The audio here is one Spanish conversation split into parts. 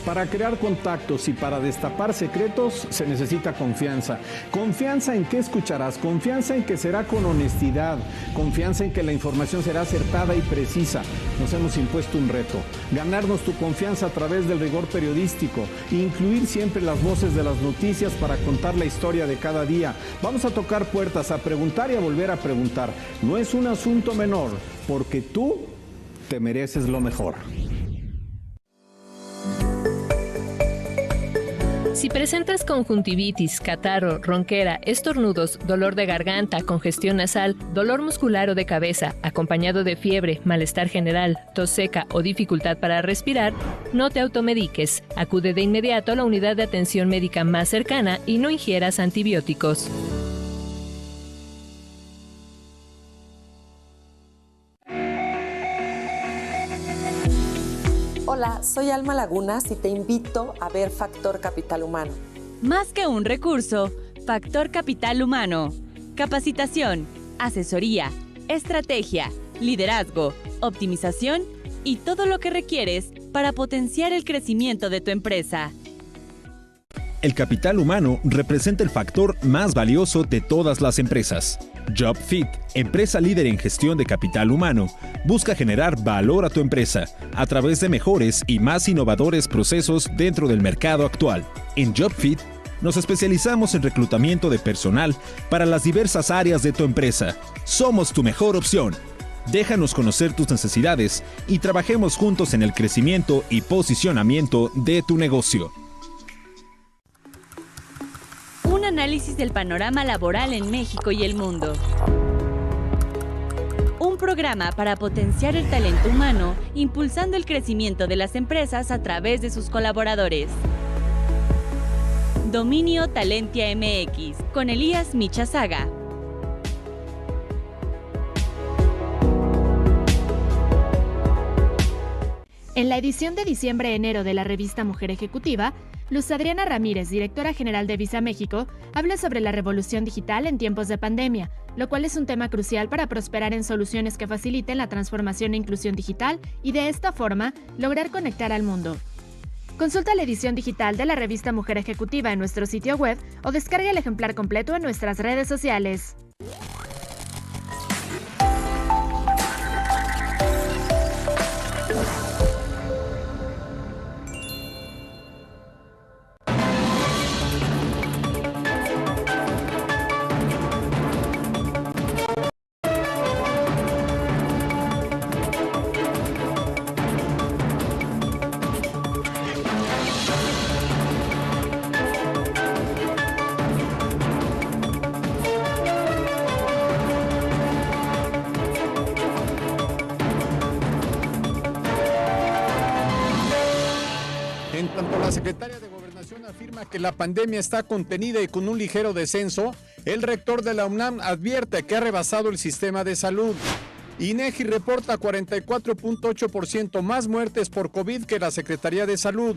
Para crear contactos y para destapar secretos se necesita confianza. Confianza en que escucharás, confianza en que será con honestidad, confianza en que la información será acertada y precisa. Nos hemos impuesto un reto, ganarnos tu confianza a través del rigor periodístico, incluir siempre las voces de las noticias para contar la historia de cada día. Vamos a tocar puertas, a preguntar y a volver a preguntar. No es un asunto menor, porque tú te mereces lo mejor. Si presentas conjuntivitis, catarro, ronquera, estornudos, dolor de garganta, congestión nasal, dolor muscular o de cabeza, acompañado de fiebre, malestar general, tos seca o dificultad para respirar, no te automediques. Acude de inmediato a la unidad de atención médica más cercana y no ingieras antibióticos. Hola, soy Alma Lagunas y te invito a ver Factor Capital Humano. Más que un recurso, Factor Capital Humano. Capacitación, asesoría, estrategia, liderazgo, optimización y todo lo que requieres para potenciar el crecimiento de tu empresa. El capital humano representa el factor más valioso de todas las empresas. JobFit, empresa líder en gestión de capital humano, busca generar valor a tu empresa a través de mejores y más innovadores procesos dentro del mercado actual. En JobFit, nos especializamos en reclutamiento de personal para las diversas áreas de tu empresa. Somos tu mejor opción. Déjanos conocer tus necesidades y trabajemos juntos en el crecimiento y posicionamiento de tu negocio. Un análisis del panorama laboral en México y el mundo. Un programa para potenciar el talento humano, impulsando el crecimiento de las empresas a través de sus colaboradores. Dominio Talentia MX, con Elías Michazaga. En la edición de diciembre-enero de la revista Mujer Ejecutiva, Luz Adriana Ramírez, directora general de Visa México, habla sobre la revolución digital en tiempos de pandemia, lo cual es un tema crucial para prosperar en soluciones que faciliten la transformación e inclusión digital y de esta forma lograr conectar al mundo. Consulta la edición digital de la revista Mujer Ejecutiva en nuestro sitio web o descarga el ejemplar completo en nuestras redes sociales. En tanto la secretaria de Gobernación afirma que la pandemia está contenida y con un ligero descenso, el rector de la UNAM advierte que ha rebasado el sistema de salud. INEGI reporta 44.8% más muertes por COVID que la Secretaría de Salud.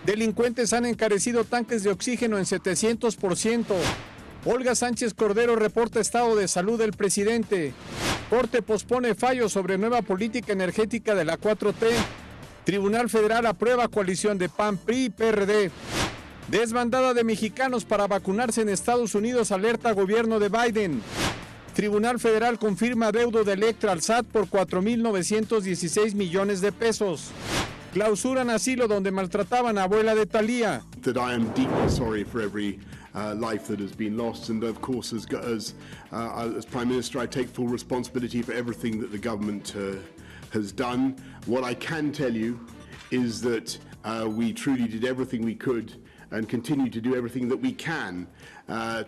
Delincuentes han encarecido tanques de oxígeno en 700%. Olga Sánchez Cordero reporta estado de salud del presidente. Corte pospone fallo sobre nueva política energética de la 4T. Tribunal Federal aprueba coalición de PAN, PRI y PRD. Desbandada de mexicanos para vacunarse en Estados Unidos alerta gobierno de Biden. Tribunal Federal confirma adeudo de Electra al SAT por 4.916 millones de pesos. Clausuran asilo donde maltrataban a abuela de Thalía. That I am deeply sorry for every life that has been lost, and of course, as Prime Minister, I take full responsibility for everything that the government has done. What I can tell you is that we truly did everything we could and continue to do everything that we can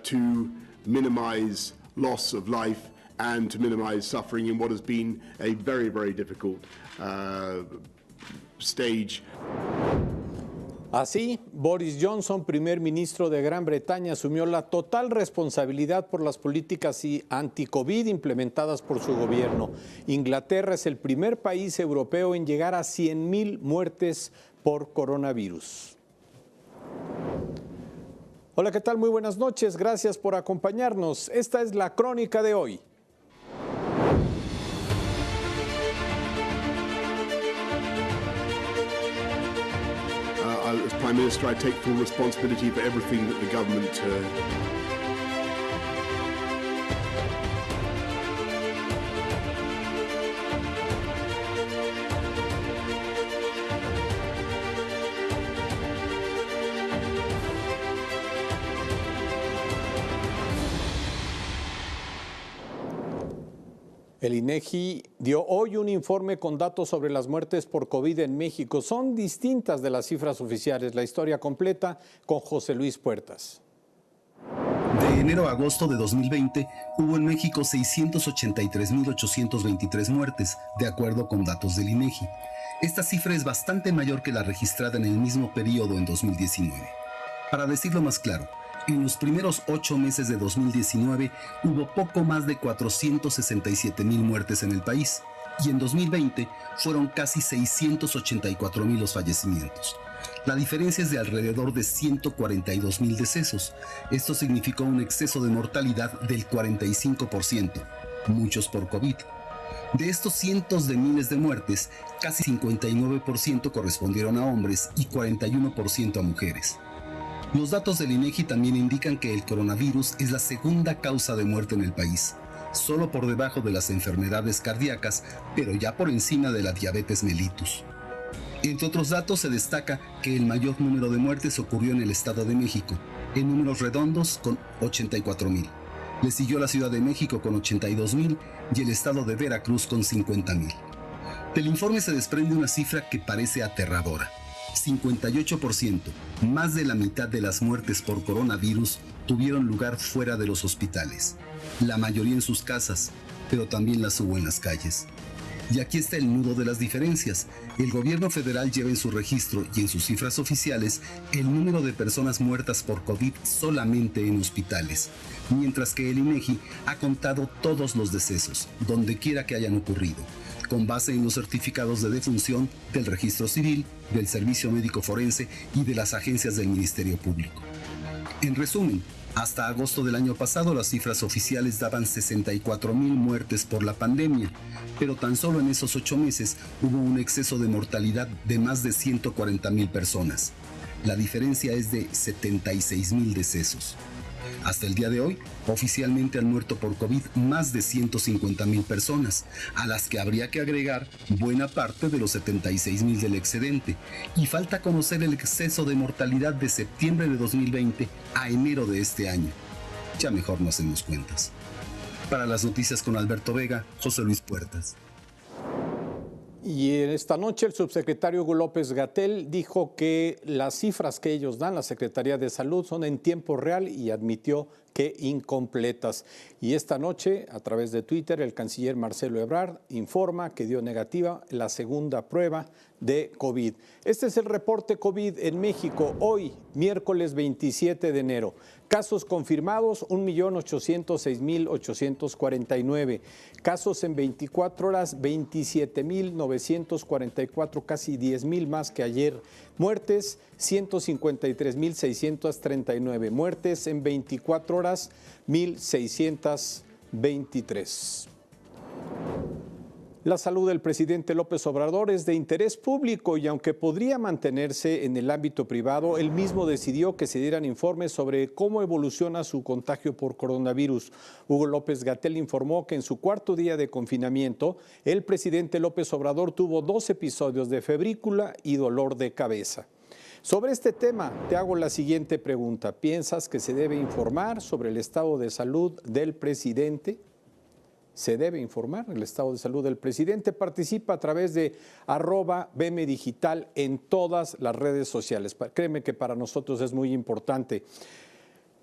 to minimize loss of life and to minimize suffering in what has been a very, very difficult stage. Así, Boris Johnson, primer ministro de Gran Bretaña, asumió la total responsabilidad por las políticas anti-COVID implementadas por su gobierno. Inglaterra es el primer país europeo en llegar a 100,000 muertes por coronavirus. Hola, ¿qué tal? Muy buenas noches. Gracias por acompañarnos. Esta es la crónica de hoy. Prime Minister, I take full responsibility for everything that the government El INEGI dio hoy un informe con datos sobre las muertes por COVID en México. Son distintas de las cifras oficiales. La historia completa con José Luis Puertas. De enero a agosto de 2020 hubo en México 683.823 muertes, de acuerdo con datos del INEGI. Esta cifra es bastante mayor que la registrada en el mismo periodo en 2019. Para decirlo más claro, en los primeros 8 meses de 2019 hubo poco más de 467,000 muertes en el país y en 2020 fueron casi 684,000 los fallecimientos. La diferencia es de alrededor de 142,000 decesos. Esto significó un exceso de mortalidad del 45%, muchos por COVID. De estos cientos de miles de muertes, casi 59% correspondieron a hombres y 41% a mujeres. Los datos del INEGI también indican que el coronavirus es la segunda causa de muerte en el país, solo por debajo de las enfermedades cardíacas, pero ya por encima de la diabetes mellitus. Entre otros datos se destaca que el mayor número de muertes ocurrió en el Estado de México, en números redondos con 84,000. Le siguió la Ciudad de México con 82,000 y el Estado de Veracruz con 50,000. Del informe se desprende una cifra que parece aterradora. 58%, más de la mitad de las muertes por coronavirus tuvieron lugar fuera de los hospitales. La mayoría en sus casas, pero también las hubo en las calles. Y aquí está el nudo de las diferencias. El gobierno federal lleva en su registro y en sus cifras oficiales el número de personas muertas por COVID solamente en hospitales, mientras que el INEGI ha contado todos los decesos, donde quiera que hayan ocurrido, con base en los certificados de defunción del Registro Civil, del Servicio Médico Forense y de las agencias del Ministerio Público. En resumen, hasta agosto del año pasado las cifras oficiales daban 64,000 muertes por la pandemia, pero tan solo en esos 8 meses hubo un exceso de mortalidad de más de 140,000 personas. La diferencia es de 76,000 decesos. Hasta el día de hoy, oficialmente han muerto por COVID más de 150,000 personas, a las que habría que agregar buena parte de los 76,000 del excedente, y falta conocer el exceso de mortalidad de septiembre de 2020 a enero de este año. Ya mejor no hacemos cuentas. Para las noticias con Alberto Vega, José Luis Puertas. Y esta noche el subsecretario Hugo López-Gatell dijo que las cifras que ellos dan, la Secretaría de Salud, son en tiempo real y admitió que incompletas. Y esta noche, a través de Twitter, el canciller Marcelo Ebrard informa que dio negativa la segunda prueba de COVID. Este es el reporte COVID en México hoy, miércoles 27 de enero. Casos confirmados, 1,806,849. Casos en 24 horas, 27,944, casi 10,000 más que ayer. Muertes, 153,639. Muertes en 24 horas, 1,623. La salud del presidente López Obrador es de interés público y aunque podría mantenerse en el ámbito privado, él mismo decidió que se dieran informes sobre cómo evoluciona su contagio por coronavirus. Hugo López-Gatell informó que en su cuarto día de confinamiento, el presidente López Obrador tuvo 2 episodios de febrícula y dolor de cabeza. Sobre este tema, te hago la siguiente pregunta. ¿Piensas que se debe informar sobre el estado de salud del presidente? Se debe informar el estado de salud del presidente. Participa a través de @BMDigital en todas las redes sociales. Créeme que para nosotros es muy importante.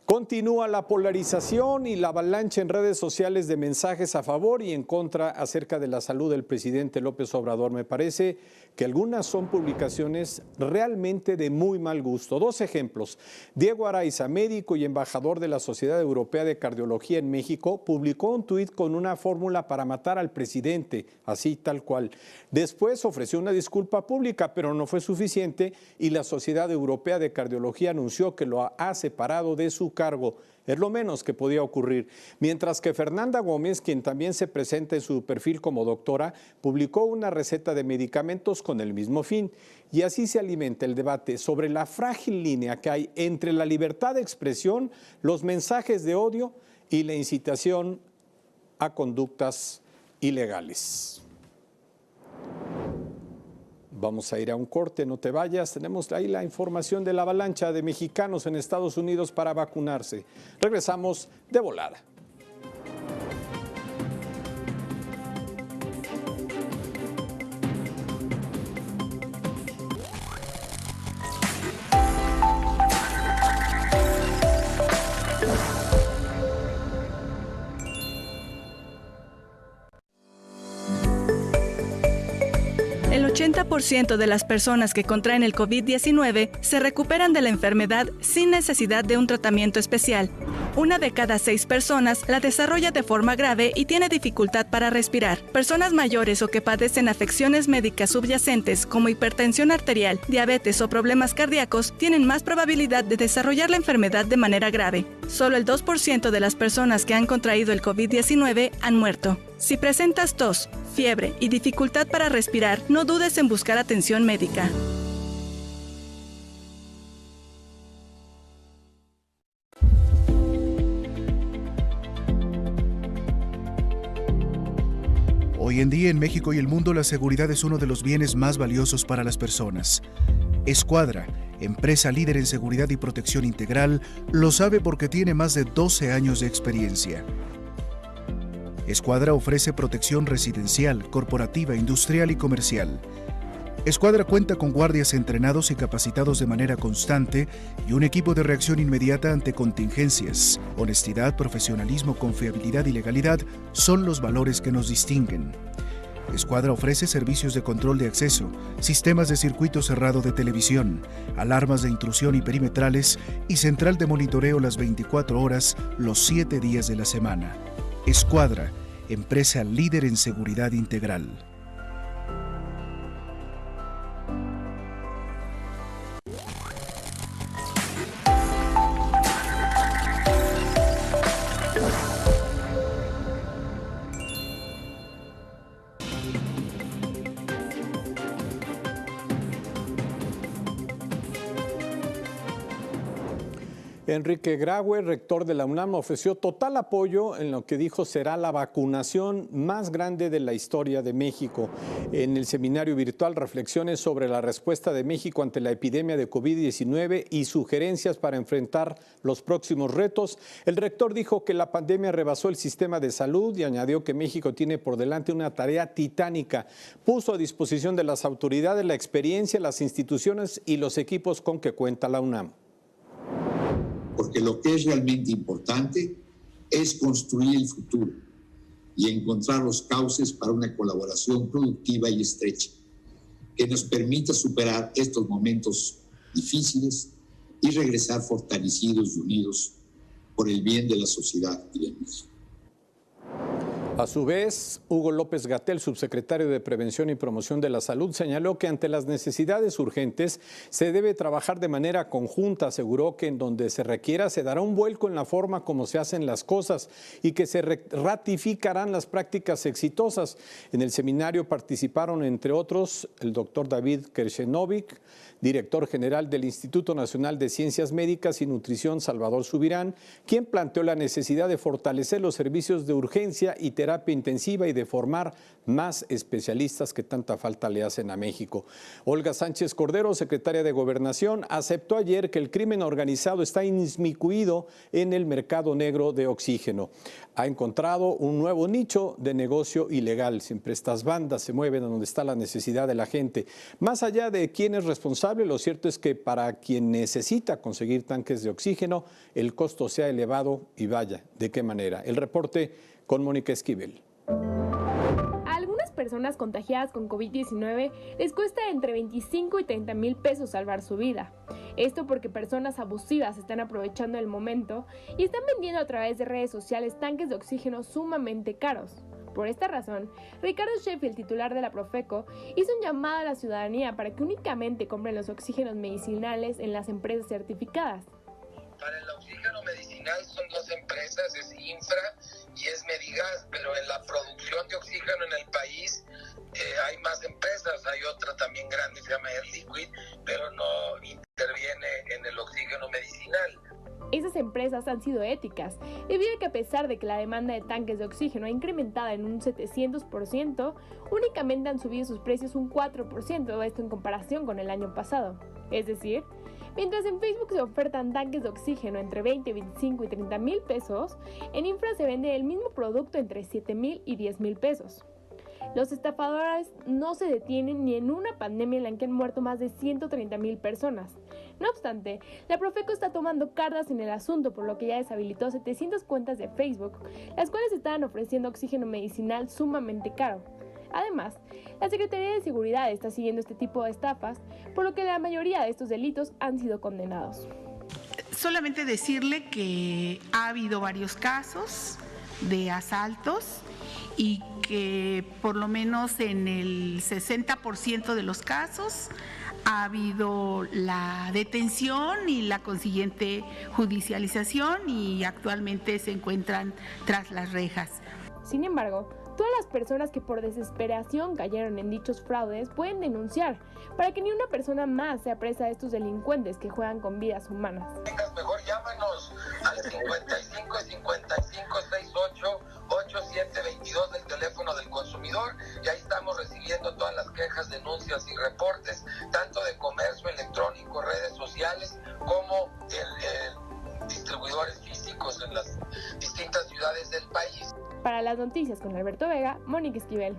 Continúa la polarización y la avalancha en redes sociales de mensajes a favor y en contra acerca de la salud del presidente López Obrador. Me parece que algunas son publicaciones realmente de muy mal gusto. 2 ejemplos. Diego Araiza, médico y embajador de la Sociedad Europea de Cardiología en México, publicó un tuit con una fórmula para matar al presidente, así tal cual. Después ofreció una disculpa pública, pero no fue suficiente y la Sociedad Europea de Cardiología anunció que lo ha separado de su cargo. Es lo menos que podía ocurrir. Mientras que Fernanda Gómez, quien también se presenta en su perfil como doctora, publicó una receta de medicamentos con el mismo fin. Y así se alimenta el debate sobre la frágil línea que hay entre la libertad de expresión, los mensajes de odio y la incitación a conductas ilegales. Vamos a ir a un corte, no te vayas. Tenemos ahí la información de la avalancha de mexicanos en Estados Unidos para vacunarse. Regresamos de volada. El 80% de las personas que contraen el COVID-19 se recuperan de la enfermedad sin necesidad de un tratamiento especial. 1 de cada 6 personas la desarrolla de forma grave y tiene dificultad para respirar. Personas mayores o que padecen afecciones médicas subyacentes como hipertensión arterial, diabetes o problemas cardíacos tienen más probabilidad de desarrollar la enfermedad de manera grave. Solo el 2% de las personas que han contraído el COVID-19 han muerto. Si presentas tos, fiebre y dificultad para respirar, no dudes en buscar atención médica. Hoy en día en México y el mundo la seguridad es uno de los bienes más valiosos para las personas. Escuadra, empresa líder en seguridad y protección integral, lo sabe porque tiene más de 12 años de experiencia. Escuadra ofrece protección residencial, corporativa, industrial y comercial. Escuadra cuenta con guardias entrenados y capacitados de manera constante y un equipo de reacción inmediata ante contingencias. Honestidad, profesionalismo, confiabilidad y legalidad son los valores que nos distinguen. Escuadra ofrece servicios de control de acceso, sistemas de circuito cerrado de televisión, alarmas de intrusión y perimetrales y central de monitoreo las 24 horas, los 7 días de la semana. Escuadra, empresa líder en seguridad integral. Enrique Graue, rector de la UNAM, ofreció total apoyo en lo que dijo será la vacunación más grande de la historia de México. En el seminario virtual Reflexiones sobre la respuesta de México ante la epidemia de COVID-19 y sugerencias para enfrentar los próximos retos, el rector dijo que la pandemia rebasó el sistema de salud y añadió que México tiene por delante una tarea titánica. Puso a disposición de las autoridades la experiencia, las instituciones y los equipos con que cuenta la UNAM. Porque lo que es realmente importante es construir el futuro y encontrar los cauces para una colaboración productiva y estrecha que nos permita superar estos momentos difíciles y regresar fortalecidos y unidos por el bien de la sociedad y de México. A su vez, Hugo López-Gatell, subsecretario de Prevención y Promoción de la Salud, señaló que ante las necesidades urgentes se debe trabajar de manera conjunta. Aseguró que en donde se requiera se dará un vuelco en la forma como se hacen las cosas y que se ratificarán las prácticas exitosas. En el seminario participaron, entre otros, el doctor David Kershenovic, director general del Instituto Nacional de Ciencias Médicas y Nutrición Salvador Subirán, quien planteó la necesidad de fortalecer los servicios de urgencia y terapia intensiva y de formar más especialistas que tanta falta le hacen a México. Olga Sánchez Cordero, secretaria de Gobernación, aceptó ayer que el crimen organizado está inmiscuido en el mercado negro de oxígeno. Ha encontrado un nuevo nicho de negocio ilegal. Siempre estas bandas se mueven a donde está la necesidad de la gente. Más allá de quién es responsable, lo cierto es que para quien necesita conseguir tanques de oxígeno, el costo sea elevado y vaya, ¿de qué manera? El reporte con Mónica Esquivel. A algunas personas contagiadas con COVID-19 les cuesta entre 25 y 30 mil pesos salvar su vida. Esto porque personas abusivas están aprovechando el momento y están vendiendo a través de redes sociales tanques de oxígeno sumamente caros. Por esta razón, Ricardo Sheffield, titular de la Profeco, hizo un llamado a la ciudadanía para que únicamente compren los oxígenos medicinales en las empresas certificadas. Para el oxígeno medicinal son dos empresas, es Infra y es Medigas, pero en la producción de oxígeno en el país hay más empresas, hay otra también grande, se llama Air Liquid, pero no interviene en el oxígeno medicinal. Esas empresas han sido éticas, debido a que a pesar de que la demanda de tanques de oxígeno ha incrementado en un 700%, únicamente han subido sus precios un 4%, esto en comparación con el año pasado. Es decir, mientras en Facebook se ofertan tanques de oxígeno entre 20, 25 y 30 mil pesos, en Infra se vende el mismo producto entre 7 mil y 10 mil pesos. Los estafadores no se detienen ni en una pandemia en la que han muerto más de 130,000 personas. No obstante, la Profeco está tomando cartas en el asunto, por lo que ya deshabilitó 700 cuentas de Facebook, las cuales estaban ofreciendo oxígeno medicinal sumamente caro. Además, la Secretaría de Seguridad está siguiendo este tipo de estafas, por lo que la mayoría de estos delitos han sido condenados. Solamente decirle que ha habido varios casos de asaltos y que por lo menos en el 60% de los casos ha habido la detención y la consiguiente judicialización y actualmente se encuentran tras las rejas. Sin embargo, todas las personas que por desesperación cayeron en dichos fraudes pueden denunciar para que ni una persona más sea presa de estos delincuentes que juegan con vidas humanas. Mejor llámanos al 55 55 68 8722 del teléfono del consumidor y ahí estamos recibiendo todas las quejas, denuncias y reportes, tanto de comercio electrónico, redes sociales, como distribuidores físicos en las distintas ciudades del país. Para las noticias con Alberto Vega, Mónica Esquivel.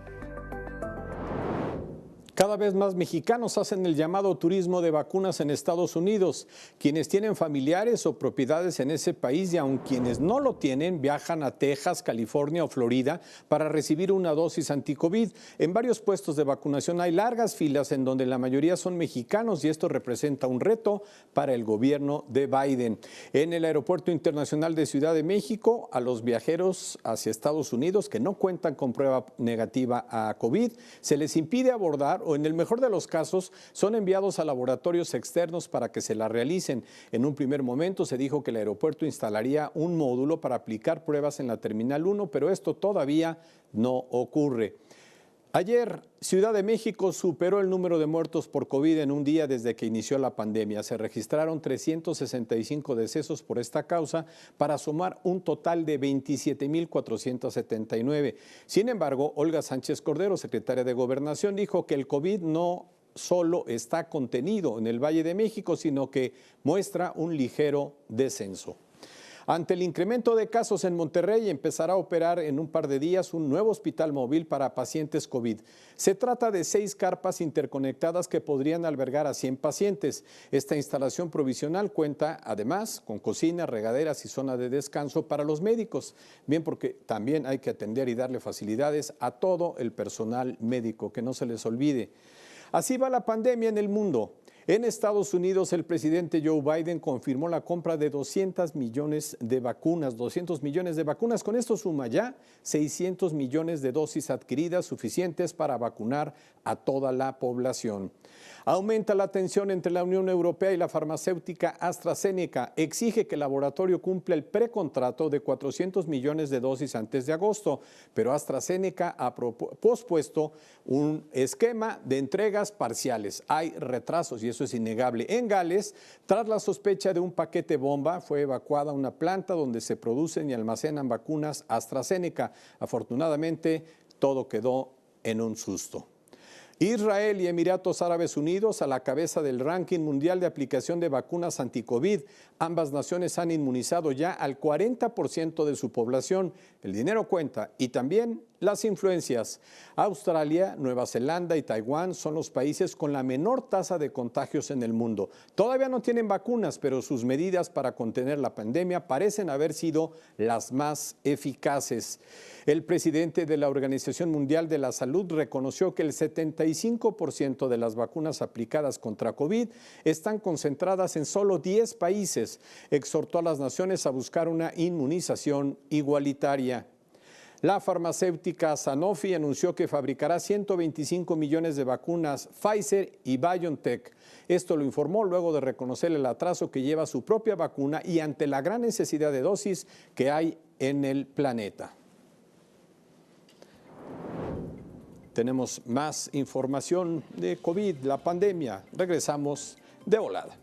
Cada vez más mexicanos hacen el llamado turismo de vacunas en Estados Unidos. Quienes tienen familiares o propiedades en ese país y aun quienes no lo tienen, viajan a Texas, California o Florida para recibir una dosis anti-COVID. En varios puestos de vacunación hay largas filas en donde la mayoría son mexicanos y esto representa un reto para el gobierno de Biden. En el Aeropuerto Internacional de Ciudad de México, a los viajeros hacia Estados Unidos que no cuentan con prueba negativa a COVID, se les impide abordar o en el mejor de los casos son enviados a laboratorios externos para que se la realicen. En un primer momento se dijo que el aeropuerto instalaría un módulo para aplicar pruebas en la Terminal 1, pero esto todavía no ocurre. Ayer, Ciudad de México superó el número de muertos por COVID en un día desde que inició la pandemia. Se registraron 365 decesos por esta causa para sumar un total de 27,479. Sin embargo, Olga Sánchez Cordero, secretaria de Gobernación, dijo que el COVID no solo está contenido en el Valle de México, sino que muestra un ligero descenso. Ante el incremento de casos en Monterrey, empezará a operar en un par de días un nuevo hospital móvil para pacientes COVID. Se trata de 6 carpas interconectadas que podrían albergar a 100 pacientes. Esta instalación provisional cuenta además con cocina, regaderas y zona de descanso para los médicos. Bien, porque también hay que atender y darle facilidades a todo el personal médico, que no se les olvide. Así va la pandemia en el mundo. En Estados Unidos, el presidente Joe Biden confirmó la compra de 200 millones de vacunas. Con esto suma ya 600 millones de dosis adquiridas, suficientes para vacunar a toda la población. Aumenta la tensión entre la Unión Europea y la farmacéutica AstraZeneca. Exige que el laboratorio cumpla el precontrato de 400 millones de dosis antes de agosto, pero AstraZeneca ha pospuesto un esquema de entregas parciales. Hay retrasos y eso es innegable. En Gales, tras la sospecha de un paquete bomba, fue evacuada una planta donde se producen y almacenan vacunas AstraZeneca. Afortunadamente, todo quedó en un susto. Israel y Emiratos Árabes Unidos a la cabeza del ranking mundial de aplicación de vacunas anti-COVID. Ambas naciones han inmunizado ya al 40% de su población. El dinero cuenta y también las influencias. Australia, Nueva Zelanda y Taiwán son los países con la menor tasa de contagios en el mundo. Todavía no tienen vacunas, pero sus medidas para contener la pandemia parecen haber sido las más eficaces. El presidente de la Organización Mundial de la Salud reconoció que el 75% de las vacunas aplicadas contra COVID están concentradas en solo 10 países. Exhortó a las naciones a buscar una inmunización igualitaria. La farmacéutica Sanofi anunció que fabricará 125 millones de vacunas Pfizer y BioNTech. Esto lo informó luego de reconocer el atraso que lleva su propia vacuna y ante la gran necesidad de dosis que hay en el planeta. Tenemos más información de COVID, la pandemia. Regresamos de volada.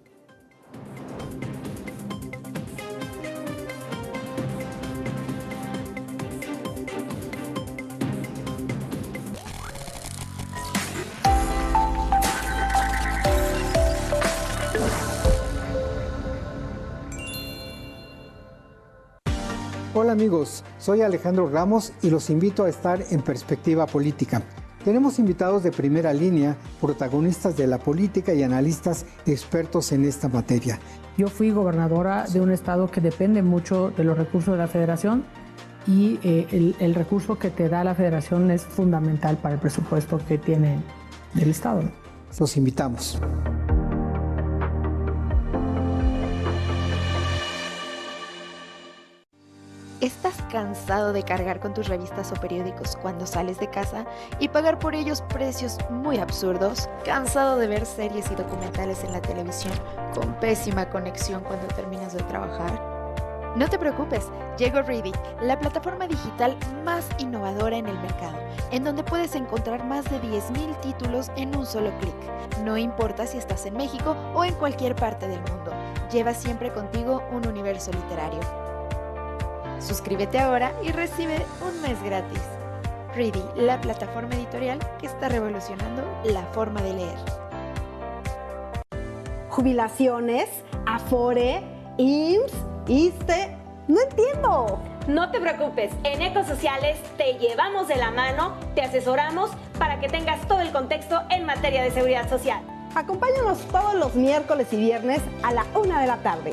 Hola amigos, soy Alejandro Ramos y los invito a estar en Perspectiva Política. Tenemos invitados de primera línea, protagonistas de la política y analistas expertos en esta materia. Yo fui gobernadora de un estado que depende mucho de los recursos de la federación y el recurso que te da la federación es fundamental para el presupuesto que tiene el estado, ¿no? Los invitamos. ¿Estás cansado de cargar con tus revistas o periódicos cuando sales de casa y pagar por ellos precios muy absurdos? ¿Cansado de ver series y documentales en la televisión con pésima conexión cuando terminas de trabajar? No te preocupes, llegó Ready, la plataforma digital más innovadora en el mercado, en donde puedes encontrar más de 10,000 títulos en un solo clic. No importa si estás en México o en cualquier parte del mundo, lleva siempre contigo un universo literario. Suscríbete ahora y recibe un mes gratis. Ready, la plataforma editorial que está revolucionando la forma de leer. Jubilaciones, Afore, IMSS, ISSSTE, no entiendo. No te preocupes, en Ecosociales te llevamos de la mano, te asesoramos para que tengas todo el contexto en materia de seguridad social. Acompáñanos todos los miércoles y viernes a la 1 de la tarde.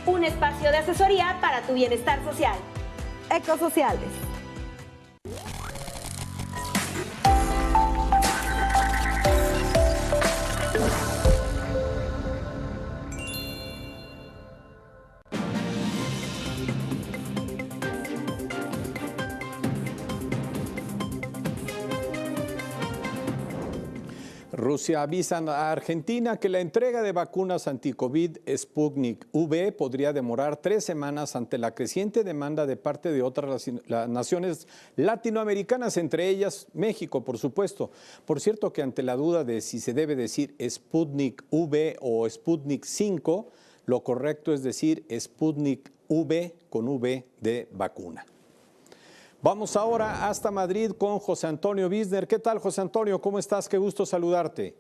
Un espacio de asesoría para tu bienestar social. Ecosociales. Rusia avisa a Argentina que la entrega de vacunas anti-COVID Sputnik V podría demorar 3 semanas ante la creciente demanda de parte de otras naciones latinoamericanas, entre ellas México, por supuesto. Por cierto que ante la duda de si se debe decir Sputnik V o Sputnik 5, lo correcto es decir Sputnik V con V de vacuna. Vamos ahora hasta Madrid con José Antonio Bisner. ¿Qué tal, José Antonio? ¿Cómo estás? Qué gusto saludarte.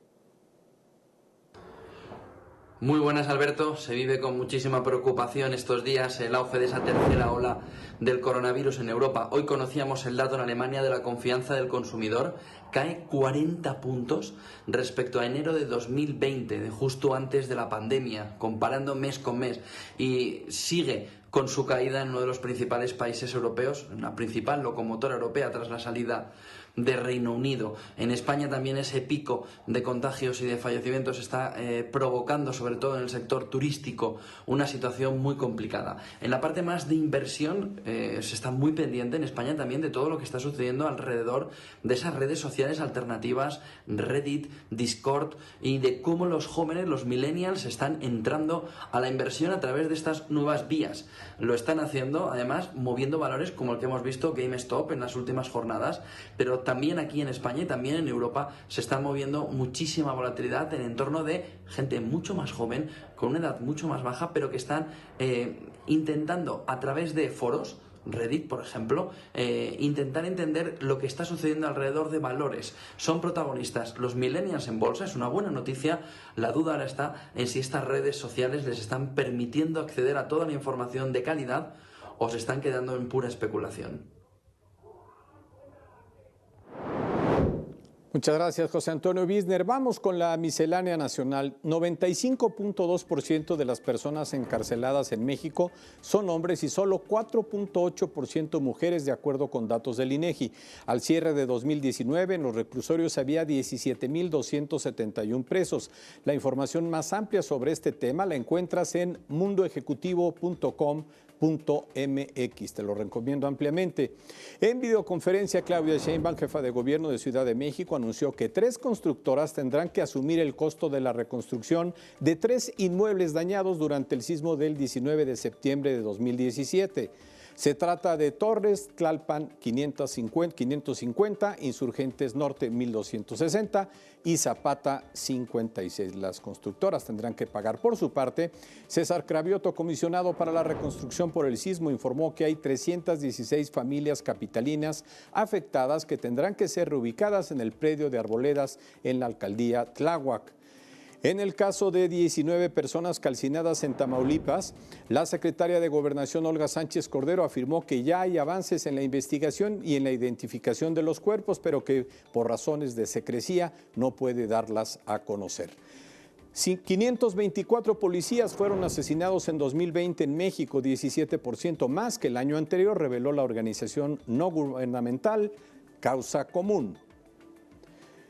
Muy buenas, Alberto. Se vive con muchísima preocupación estos días el auge de esa tercera ola del coronavirus en Europa. Hoy conocíamos el dato en Alemania de la confianza del consumidor. Cae 40 puntos respecto a enero de 2020, de justo antes de la pandemia, comparando mes con mes. Y sigue con su caída en uno de los principales países europeos, en la principal locomotora europea tras la salida de Reino Unido. En España también ese pico de contagios y de fallecimientos está provocando, sobre todo en el sector turístico, una situación muy complicada. En la parte más de inversión se está muy pendiente en España también de todo lo que está sucediendo alrededor de esas redes sociales alternativas, Reddit, Discord, y de cómo los jóvenes, los millennials, están entrando a la inversión a través de estas nuevas vías. Lo están haciendo, además, moviendo valores como el que hemos visto GameStop en las últimas jornadas, pero también aquí en España y también en Europa se está moviendo muchísima volatilidad en entorno de gente mucho más joven, con una edad mucho más baja, pero que están intentando a través de foros, Reddit, por ejemplo, intentar entender lo que está sucediendo alrededor de valores. Son protagonistas los millennials en bolsa, es una buena noticia. La duda ahora está en si estas redes sociales les están permitiendo acceder a toda la información de calidad o se están quedando en pura especulación. Muchas gracias, José Antonio Bisner. Vamos con la miscelánea nacional. 95.2% de las personas encarceladas en México son hombres y solo 4.8% mujeres, de acuerdo con datos del INEGI. Al cierre de 2019, en los reclusorios había 17.271 presos. La información más amplia sobre este tema la encuentras en mundoejecutivo.com.mx. Te lo recomiendo ampliamente. En videoconferencia, Claudia Sheinbaum, jefa de gobierno de Ciudad de México, anunció que 3 constructoras tendrán que asumir el costo de la reconstrucción de 3 inmuebles dañados durante el sismo del 19 de septiembre de 2017. Se trata de Torres, Tlalpan 550, Insurgentes Norte 1260 y Zapata 56. Las constructoras tendrán que pagar por su parte. César Cravioto, comisionado para la reconstrucción por el sismo, informó que hay 316 familias capitalinas afectadas que tendrán que ser reubicadas en el predio de Arboledas en la alcaldía Tláhuac. En el caso de 19 personas calcinadas en Tamaulipas, la secretaria de Gobernación, Olga Sánchez Cordero, afirmó que ya hay avances en la investigación y en la identificación de los cuerpos, pero que por razones de secrecía no puede darlas a conocer. 524 policías fueron asesinados en 2020 en México, 17% más que el año anterior, reveló la organización no gubernamental Causa Común.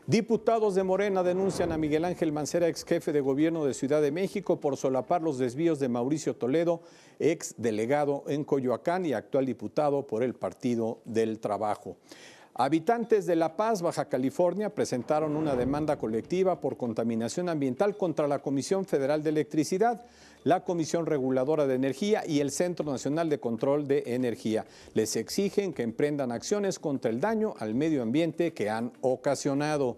Diputados de Morena denuncian a Miguel Ángel Mancera, ex jefe de gobierno de Ciudad de México, por solapar los desvíos de Mauricio Toledo, ex delegado en Coyoacán y actual diputado por el Partido del Trabajo. Habitantes de La Paz, Baja California, presentaron una demanda colectiva por contaminación ambiental contra la Comisión Federal de Electricidad, la Comisión Reguladora de Energía y el Centro Nacional de Control de Energía. Les exigen que emprendan acciones contra el daño al medio ambiente que han ocasionado.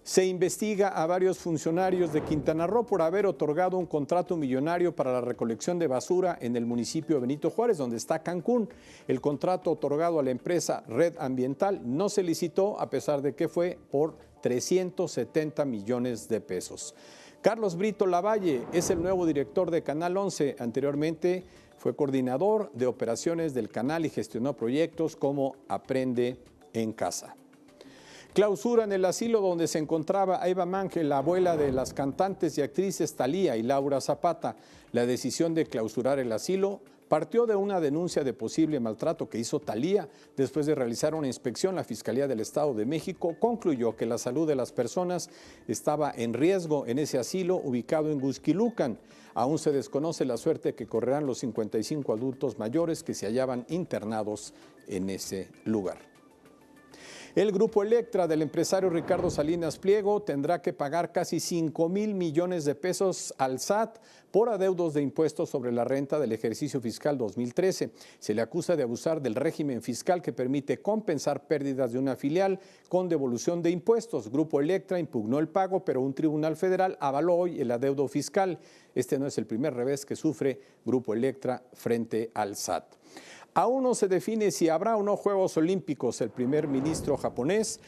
Se investiga a varios funcionarios de Quintana Roo por haber otorgado un contrato millonario para la recolección de basura en el municipio de Benito Juárez, donde está Cancún. El contrato otorgado a la empresa Red Ambiental no se licitó, a pesar de que fue por 370 millones de pesos. Carlos Brito Lavalle es el nuevo director de Canal 11. Anteriormente fue coordinador de operaciones del canal y gestionó proyectos como Aprende en Casa. Clausuran el asilo donde se encontraba Eva Mangel, la abuela de las cantantes y actrices Thalía y Laura Zapata. La decisión de clausurar el asilo partió de una denuncia de posible maltrato que hizo Thalía. Después de realizar una inspección, la Fiscalía del Estado de México concluyó que la salud de las personas estaba en riesgo en ese asilo ubicado en Guxquilucan. Aún se desconoce la suerte que correrán los 55 adultos mayores que se hallaban internados en ese lugar. El Grupo Electra del empresario Ricardo Salinas Pliego tendrá que pagar casi 5,000 millones de pesos al SAT por adeudos de impuestos sobre la renta del ejercicio fiscal 2013. Se le acusa de abusar del régimen fiscal que permite compensar pérdidas de una filial con devolución de impuestos. Grupo Electra impugnó el pago, pero un tribunal federal avaló hoy el adeudo fiscal. Este no es el primer revés que sufre Grupo Electra frente al SAT. Aún no se define si habrá o no Juegos Olímpicos. El primer ministro japonés,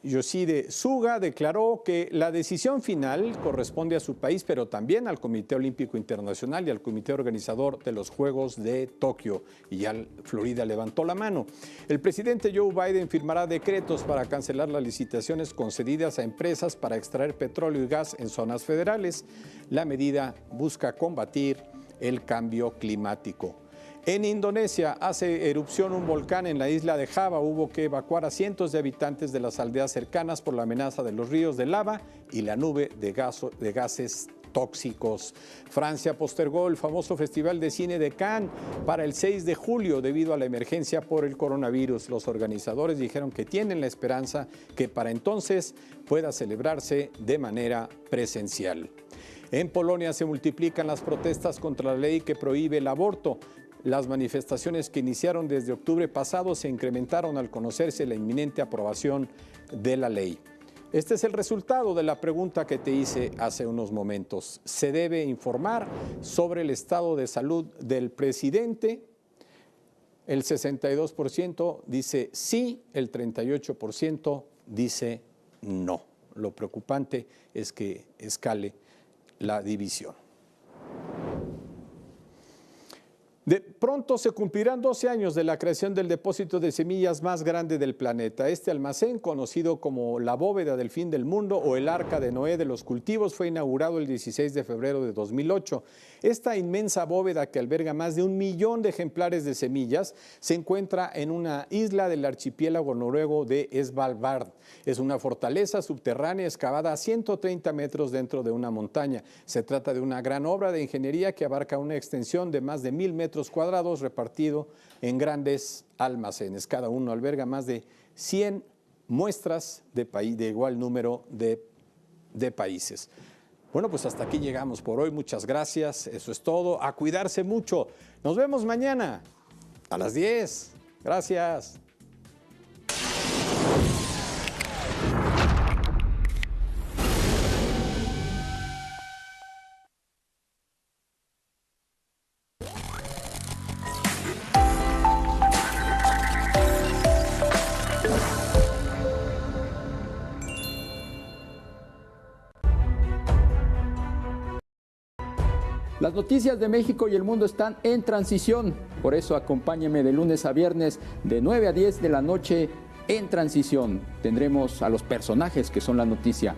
Yoshide Suga, declaró que la decisión final corresponde a su país, pero también al Comité Olímpico Internacional y al Comité Organizador de los Juegos de Tokio. Y ya Florida levantó la mano. El presidente Joe Biden firmará decretos para cancelar las licitaciones concedidas a empresas para extraer petróleo y gas en zonas federales. La medida busca combatir el cambio climático. En Indonesia hace erupción un volcán en la isla de Java. Hubo que evacuar a cientos de habitantes de las aldeas cercanas por la amenaza de los ríos de lava y la nube de gases tóxicos. Francia postergó el famoso Festival de Cine de Cannes para el 6 de julio debido a la emergencia por el coronavirus. Los organizadores dijeron que tienen la esperanza que para entonces pueda celebrarse de manera presencial. En Polonia se multiplican las protestas contra la ley que prohíbe el aborto. Las manifestaciones que iniciaron desde octubre pasado se incrementaron al conocerse la inminente aprobación de la ley. Este es el resultado de la pregunta que te hice hace unos momentos. ¿Se debe informar sobre el estado de salud del presidente? El 62% dice sí, el 38% dice no. Lo preocupante es que escale la división. De pronto se cumplirán 12 años de la creación del depósito de semillas más grande del planeta. Este almacén, conocido como la bóveda del fin del mundo o el arca de Noé de los cultivos, fue inaugurado el 16 de febrero de 2008. Esta inmensa bóveda, que alberga más de 1 millón de ejemplares de semillas, se encuentra en una isla del archipiélago noruego de Svalbard. Es una fortaleza subterránea excavada a 130 metros dentro de una montaña. Se trata de una gran obra de ingeniería que abarca una extensión de más de 1,000 metros cuadrados repartido en grandes almacenes. Cada uno alberga más de 100 muestras de igual número de países. Bueno, pues hasta aquí llegamos por hoy. Muchas gracias. Eso es todo. A cuidarse mucho. Nos vemos mañana a las 10. Gracias. Las noticias de México y el mundo están en transición, por eso acompáñeme de lunes a viernes de 9 a 10 de la noche en Transición. Tendremos a los personajes que son la noticia.